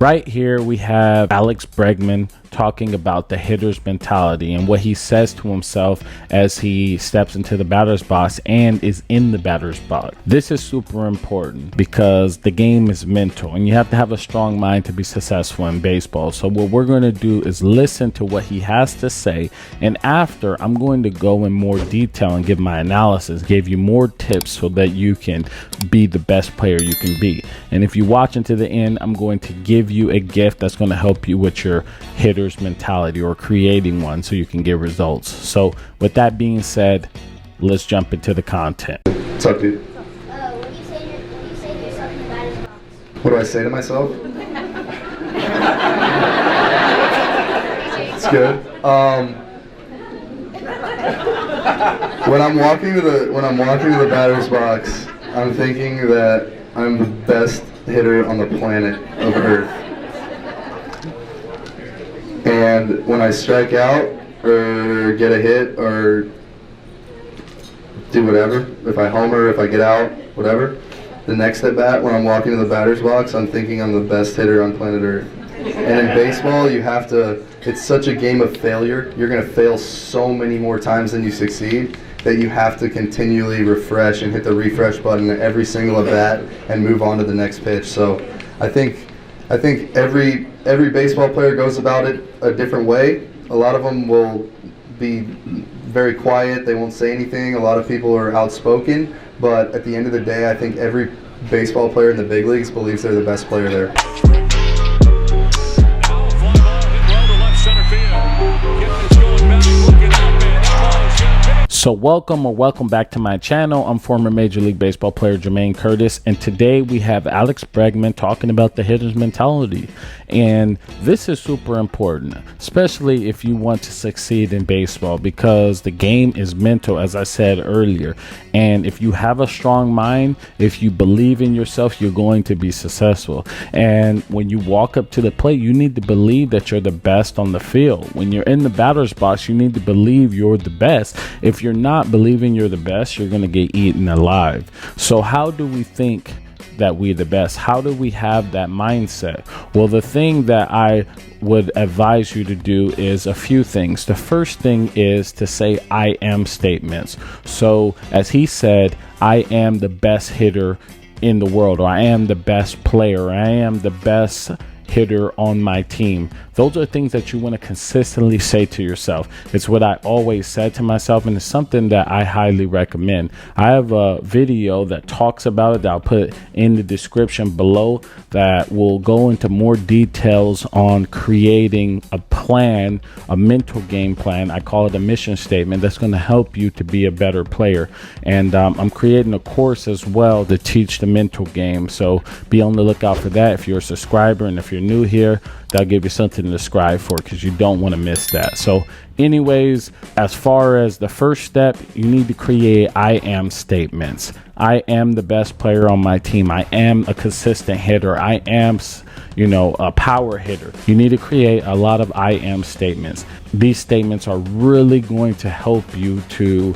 Right here, we have Alex Bregman talking about the hitter's mentality and what he says to himself as he steps into the batter's box and is in the batter's box. This is super important because the game is mental and you have to have a strong mind to be successful in baseball. So what we're going to do is listen to what he has to say, and after, I'm going to go in more detail and give my analysis, give you more tips so that you can be the best player you can be. And if you watch into the end, I'm going to give you a gift that's going to help you with your hitter's mentality or creating one so you can get results. So with that being said, let's jump into the content. What's up, dude? What do you say to yourself in the batter's box? What do I say to myself? It's good. When I'm walking to the batter's box, I'm thinking that I'm the best hitter on the planet of Earth. And when I strike out or get a hit or do whatever, if I homer, if I get out, whatever, the next at bat, when I'm walking to the batter's box, I'm thinking I'm the best hitter on planet Earth. And in baseball, you have to, it's such a game of failure. You're going to fail so many more times than you succeed that you have to continually refresh and hit the refresh button at every single at bat and move on to the next pitch. So I think every baseball player goes about it a different way. A lot of them will be very quiet. They won't say anything. A lot of people are outspoken. But at the end of the day, I think every baseball player in the big leagues believes they're the best player there. So welcome back to my channel. I'm former Major League Baseball player Jermaine Curtis, and today we have Alex Bregman talking about the hitter's mentality. And this is super important, especially if you want to succeed in baseball, because the game is mental, as I said earlier. And if you have a strong mind, if you believe in yourself, you're going to be successful. And when you walk up to the plate, you need to believe that you're the best on the field. When you're in the batter's box, you need to believe you're the best. If you're not believing you're the best, you're going to get eaten alive. So how do we think that we're the best? How do we have that mindset? Well, the thing that I would advise you to do is a few things. The first thing is to say I am statements. So as he said, I am the best hitter in the world, or I am the best player, or I am the best hitter on my team. Those are things that you want to consistently say to yourself. It's what I always said to myself, and it's something that I highly recommend. I have a video that talks about it that I'll put in the description below that will go into more details on creating a plan, a mental game plan. I call it a mission statement that's going to help you to be a better player. And I'm creating a course as well to teach the mental game. So be on the lookout for that if you're a subscriber, and if you're new here, that'll give you something to subscribe for, because you don't want to miss that. So anyways, as far as the first step, you need to create I am statements. I am the best player on my team. I am a consistent hitter. I am, a power hitter. You need to create a lot of I am statements. These statements are really going to help you to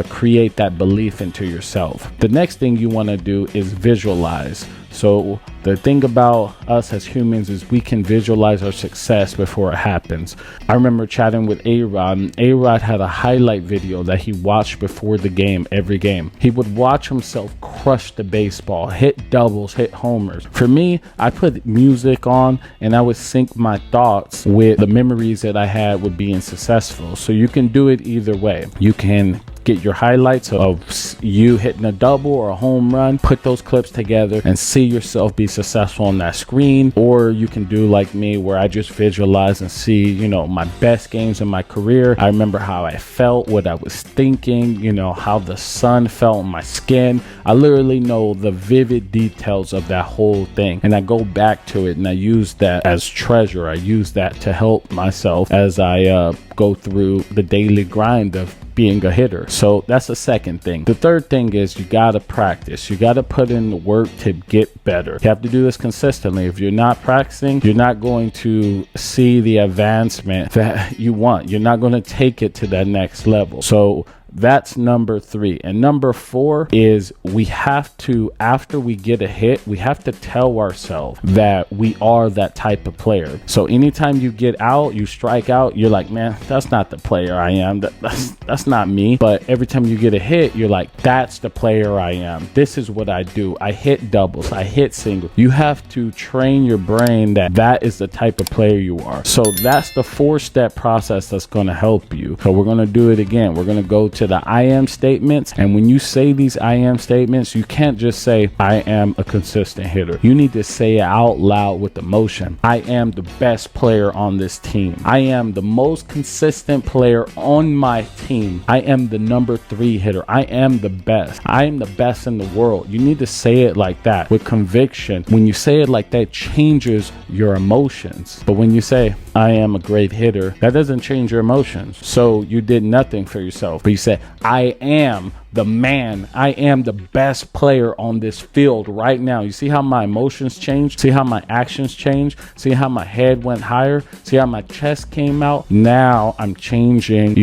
create that belief into yourself. The next thing you want to do is visualize. So the thing about us as humans is we can visualize our success before it happens. I remember chatting with A-Rod, and A-Rod had a highlight video that he watched before the game, every game. He would watch himself crush the baseball, hit doubles, hit homers. For me, I put music on and I would sync my thoughts with the memories that I had with being successful. So you can do it either way. You can get your highlights of you hitting a double or a home run, put those clips together and see yourself be successful on that screen. Or you can do like me, where I just visualize and see, my best games in my career. I remember how I felt, what I was thinking, how the sun felt on my skin. I literally know the vivid details of that whole thing, and I go back to it and I use that as treasure. I use that to help myself as I go through the daily grind of being a hitter. So that's the second thing. The third thing is you got to practice. You got to put in the work to get better. You have to do this consistently. If you're not practicing, you're not going to see the advancement that you want. You're not going to take it to that next level. So That's number 3. And number 4 is we have to, after we get a hit, we have to tell ourselves that we are that type of player. So anytime you get out, you strike out, you're like, man, that's not the player I am. That's not me. But every time you get a hit, you're like, that's the player I am. This is what I do. I hit doubles. I hit singles. You have to train your brain that that is the type of player you are. So that's the 4-step process that's going to help you. So we're going to do it again. We're going to go to the I am statements. And when you say these I am statements, you can't just say, I am a consistent hitter. You need to say it out loud with emotion. I am the best player on this team. I am the most consistent player on my team. I am the number 3 hitter. I am the best. I am the best in the world. You need to say it like that with conviction. When you say it like that, it changes your emotions. But when you say, I am a great hitter, that doesn't change your emotions. So you did nothing for yourself. But you said, I am the man. I am the best player on this field right now. You see how my emotions changed? See how my actions changed? See how my head went higher? See how my chest came out? Now I'm changing,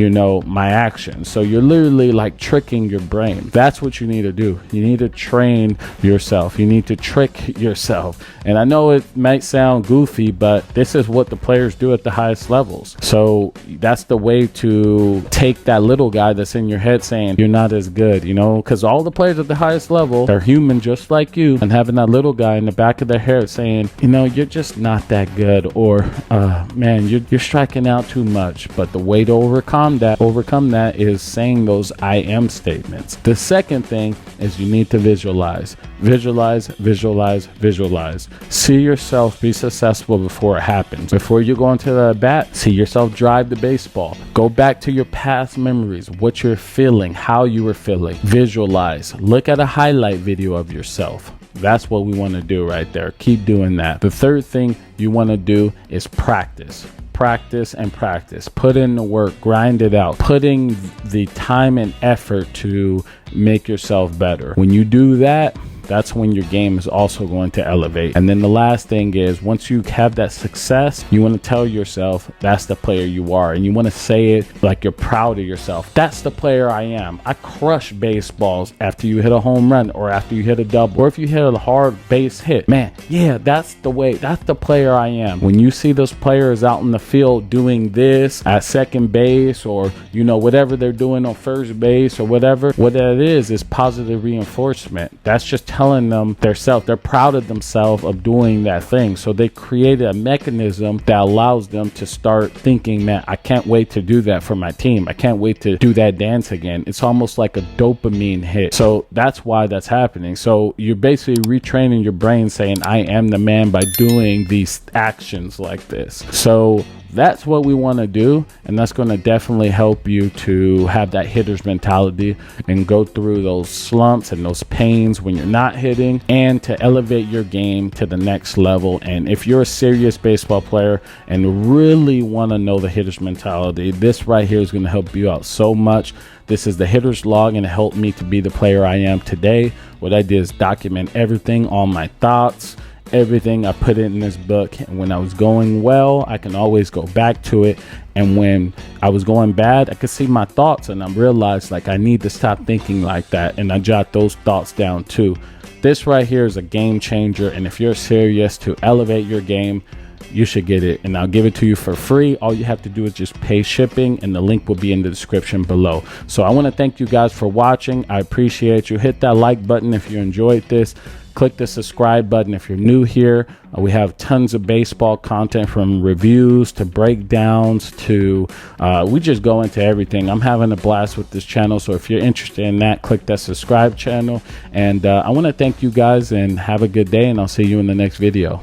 my actions. So you're literally like tricking your brain. That's what you need to do. You need to train yourself. You need to trick yourself. And I know it might sound goofy, but this is what the players do at the highest levels. So that's the way to take that little guy that's in your head saying you're not as good, because all the players at the highest level, they're human just like you, and having that little guy in the back of their head saying, you're just not that good, or man, you're striking out too much. But the way to overcome that is saying those I am statements. The second thing is you need to visualize. See yourself be successful before it happens. Before you go into the bat, see yourself drive the baseball. Go back to your past memories, what you're feeling, how you were feeling. Visualize. Look at a highlight video of yourself. That's what we want to do right there. Keep doing that. The third thing you want to do is practice. Practice. Put in the work, grind it out, putting the time and effort to make yourself better. When you do that, that's when your game is also going to elevate. And then the last thing is, once you have that success, you want to tell yourself that's the player you are. And you want to say it like you're proud of yourself. That's the player I am. I crush baseballs after you hit a home run, or after you hit a double, or if you hit a hard base hit. Man, yeah, that's the player I am. When you see those players out in the field doing this at second base, or whatever they're doing on first base, or whatever, what that is positive reinforcement. That's just telling them they're proud of themselves of doing that thing. So they created a mechanism that allows them to start thinking, man, I can't wait to do that for my team. I can't wait to do that dance again. It's almost like a dopamine hit. So that's why that's happening. So you're basically retraining your brain saying, I am the man, by doing these actions like this. So that's what we want to do, and that's going to definitely help you to have that hitter's mentality and go through those slumps and those pains when you're not hitting, and to elevate your game to the next level. And if you're a serious baseball player and really want to know the hitter's mentality, this right here is going to help you out so much. This is the hitter's log, and it helped me to be the player I am today. What I did is document everything, all my thoughts, everything. I put it in this book, and when I was going well, I can always go back to it. And when I was going bad, I could see my thoughts, and I realized like I need to stop thinking like that, and I jot those thoughts down too. This right here is a game changer, and if you're serious to elevate your game, you should get it, and I'll give it to you for free. All you have to do is just pay shipping, and the link will be in the description below. So I want to thank you guys for watching. I appreciate you. Hit that like button if you enjoyed this. Click the subscribe button if you're new here. We have tons of baseball content, from reviews to breakdowns to we just go into everything. I'm having a blast with this channel, so if you're interested in that, click that subscribe channel. And I want to thank you guys, and have a good day, and I'll see you in the next video.